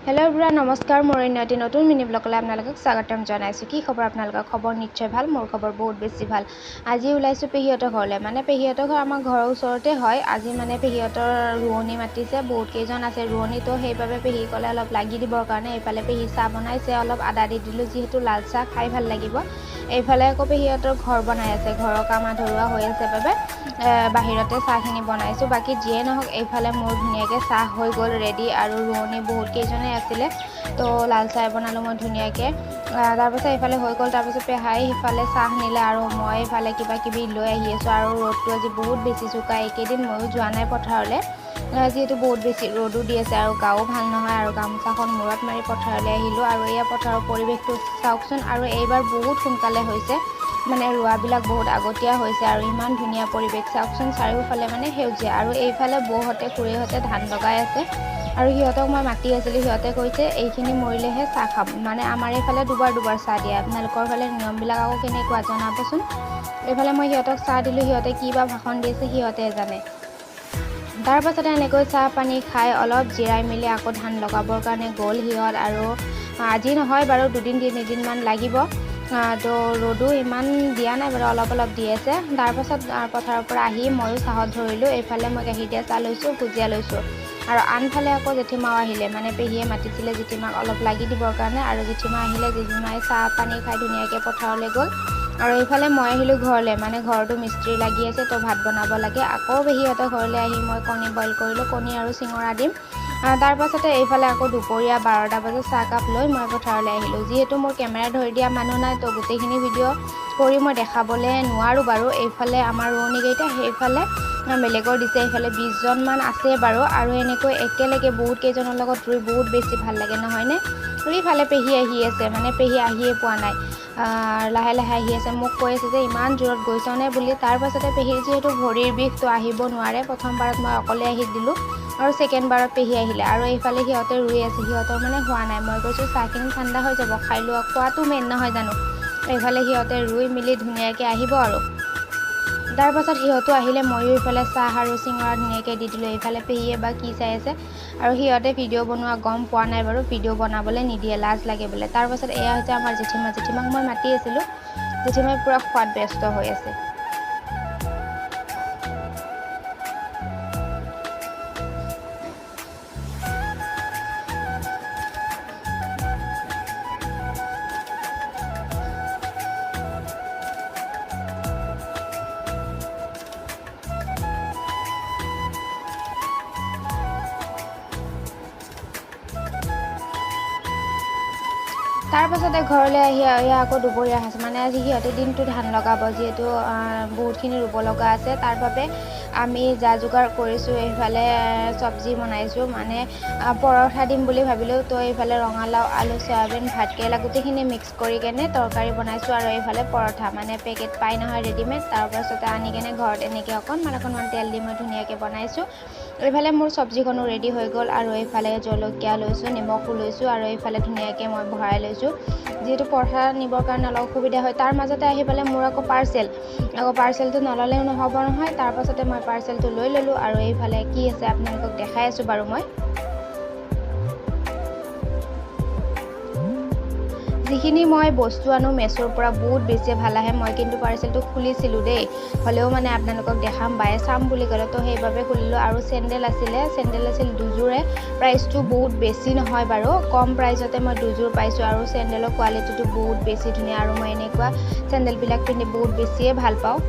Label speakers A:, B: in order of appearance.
A: hello everyone नमस्कार मोर इन्नति नतुन मिनि ब्लगले आपनालोকক स्वागतम जनाइछु की खबर आपनालोকৰ खबर निश्चय ভাল मोर खबर बहुत बेছি ভাল আজি ওলাইছো পেহিয়তৰ ঘৰলে মানে পেহিয়তৰ ঘৰ আমাৰ ঘৰৰ ওচৰতে হয় আজি মানে পেহিয়তৰ ৰুৱনি মাতিছে বহুত কেইজন আছে ৰুৱনি তো সেইভাবে পেহি কলে অলপ লাগি দিবৰ কাৰণে এইফালে পেহি চাহ বনাইছে অলপ আদা দি দিলো যেহেতু লাল চাহ খাই ভাল লাগিব এইফালে আকৌ পেহিয়তৰ ঘৰ বনাই আছে ঘৰৰ কাম আধৰুৱা হৈ আছে বাবে বাহিৰতে চাহখিনি বনাইছো বাকি যিয়ে নহওক এইফালে মোৰ ধুনিয়াকে চাহ হৈ গল ৰেডি আৰু ৰুৱনি বহুত কেইজনে আছিলে তো লাল চাহ বনালো মই ধুনিয়াকে তাৰ পাছত এইফালে হৈ গল তাৰ পাছত পেহাই ইফালে চাহ নিলে আৰু মই ইফালে কিবা কিবি লৈ আহি আছো আৰু ৰ'দটো আজি বহুত বেছি চুকা এইকেইদিন ময়ো যোৱা নাই পথাৰলে যেহেতু বহুত বেছি ৰ'দো দি আছে আৰু গাও ভাল নহয় আৰু গামোচাখন মূৰত মাৰি পথাৰলে আহিলো আৰু এয়া পথাৰৰ পৰিৱেশটো চাওকচোন আৰু এইবাৰ বহুত সোনকালে হৈছে মানে ৰুৱাবিলাক বহুত আগতীয়া হৈছে আৰু ইমান ধুনীয়া পৰিৱেশ চাওকচোন চাৰিওফালে মানে সেউজীয়া আৰু এইফালে বৌহতে খুৰীহতে ধান লগাই আছে আৰু হিয়তক মই মাতি আছিলো হিয়তে কৈছে এইখিনি মৰিলেহে চাহ খাম মানে আমাৰ এইফালে দুবাৰ চাহ দিয়ে আপোনালোকৰ ফালে নিয়মবিলাক আকৌ কেনেকুৱা জনাবচোন এইফালে মই হিয়তক চাহ দিলো হিয়তে কিবা ভাষণ দিছে হিয়তে জানে তাৰ পাছতে এনেকৈ চাহ পানী খাই অলপ জিৰাই মিলি আকৌ ধান লগাবৰ কাৰণে গ'ল হিয়ত আৰু আজি নহয় বাৰু দুদিন তিনিদিন মান লাগিব তো ৰ'দো ইমান দিয়া নাই বাৰু অলপ দি আছে তাৰ পাছত পথাৰৰ পৰা আহি ময়ো চাহত ধৰিলো এইফালে মই গাখীৰ দিয়া চাহ লৈছো ভুজিয়া লৈছো আৰু আনফালে আকৌ জেঠিমাও আহিলে মানে পেহিয়ে মাতিছিলে জেঠিমাক অলপ লাগি দিবৰ কাৰণে আৰু জেঠিমা আহিলে জেঠিমাই চাহ পানী খাই ধুনীয়াকে পথাৰলৈ গ'ল আৰু এইফালে মই আহিলো ঘৰলে মানে ঘৰটো মিস্ত্ৰী লাগি আছে তো ভাত বনাব লাগে আকৌ পেহিহঁতৰ ঘৰলে আহি মই কণী বইল কৰিলো কণী আৰু চিঙৰা দিম তাৰ পাছতে এইফালে আকৌ দুপৰীয়া 12টা বজাত চাহ কাপ লৈ মই পথাৰলৈ আহিলো যেহেতু মোৰ কেমেৰা ধৰি দিয়া মানুহ নাই তো গোটেইখিনি ভিডিঅ' কৰি মই দেখাবলৈ নোৱাৰো বাৰু এইফালে আমাৰ ৰুৱনিকেইটা সেইফালে বেলেগৰ দিছে এইফালে 20 জন মান আছে বাৰু আৰু এনেকৈ একেলগে বহুত কেইজনৰ লগত ৰুই বহুত বেছি ভাল লাগে নহয়নে এইফালে পেহি আহি আছে মানে পেহি আহিয়ে পোৱা নাই লাহে লাহে আহি আছে মোক কৈ আছে যে ইমান জোৰত গৈছনে বুলি তাৰ পাছতে পেহিৰ যেহেতু ভৰিৰ বিষ তো আহিব নোৱাৰে প্ৰথমবাৰত মই অকলে আহি দিলো আৰু সেকেন্ড বাৰত পেহি আহিলে আৰু এইফালে হিয়তে ৰুই আছে হিয়তৰ মানে হোৱা নাই মই কৈছো চাহখিনি ঠাণ্ডা হৈ যাব খাই লোৱা খোৱাটো মেইন নহয় জানো এইফালে হিয়তে ৰুই মিলি ধুনীয়াকে আহিব আৰু তাৰ পাছত হিয়তো আহিলে ময়ো ইফালে চাহ আৰু চিঙৰা ধুনীয়াকে দি দিলো এইফালে পেহিয়ে বা কি চাই আছে আৰু হিয়তে ভিডিঅ' বনোৱা গম পোৱা নাই বাৰু ভিডিঅ' বনাবলৈ নিদিয়ে লাজ লাগে বোলে তাৰ পাছত এয়া হৈছে আমাৰ জেঠিমাক মই মাতি আছিলো জেঠিমাই পুৰা খোৱাত ব্যস্ত হৈ আছে তাৰ পাছতে ঘৰলৈ আহি আকৌ দুপৰীয়া আছে মানে আজি হিয়তে দিনটো ধান লগাব যেহেতু বহুতখিনি ৰুব লগা আছে তাৰ বাবে আমি যা যোগাৰ কৰিছো এইফালে সবজি বনাইছো মানে পৰঠা দিম বুলি ভাবিলো তো এইফালে ৰঙালাও আলু সয়াবিন ভাতকেৰেলা গোটেইখিনি মিক্স কৰি কেনে তৰকাৰী বনাইছো আৰু এইফালে পৰঠা মানে পেকেট পাই নহয় ৰেডিমেড তাৰ পাছতে আনি কেনে ঘৰত এনেকৈ অকণমান তেল দি মই ধুনীয়াকৈ বনাইছো এইফালে মোৰ সবজিখনো ৰেডি হৈ গ'ল আৰু এইফালে জলকীয়া লৈছো নিমখো লৈছো আৰু এইফালে ধুনীয়াকৈ মই ভৰাই লৈছো যেহেতু পৰঠা নিবৰ কাৰণে অলপ অসুবিধা হয় তাৰ মাজতে আহি পেলাই মোৰ আকৌ পাৰ্চেলটো নললেও নহ'ব নহয় তাৰ পাছতে মই পাৰ্চেলটো লৈ ললো আৰু এইফালে কি আছে আপোনালোকক দেখাই আছো বাৰু মই যিখিনি মই বস্তু আনো মেছৰ পৰা বহুত বেছি ভাল আহে মই কিন্তু পাৰ্চেলটো খুলিছিলো দেই হলেও মানে আপোনালোকক দেখাম বায়ে চাম বুলি ক'লে তো সেইভাবে খুলিলো আৰু চেন্ডেল আছিল দুযোৰে প্ৰাইচটো বহুত বেছি নহয় বাৰু কম প্ৰাইজতে মই দুযোৰ পাইছো আৰু চেন্ডেলৰ কোৱালিটিটো বহুত বেছি ধুনীয়া আৰু মই এনেকুৱা চেন্ডেলবিলাক পিন্ধি বহুত বেছিয়ে ভাল পাওঁ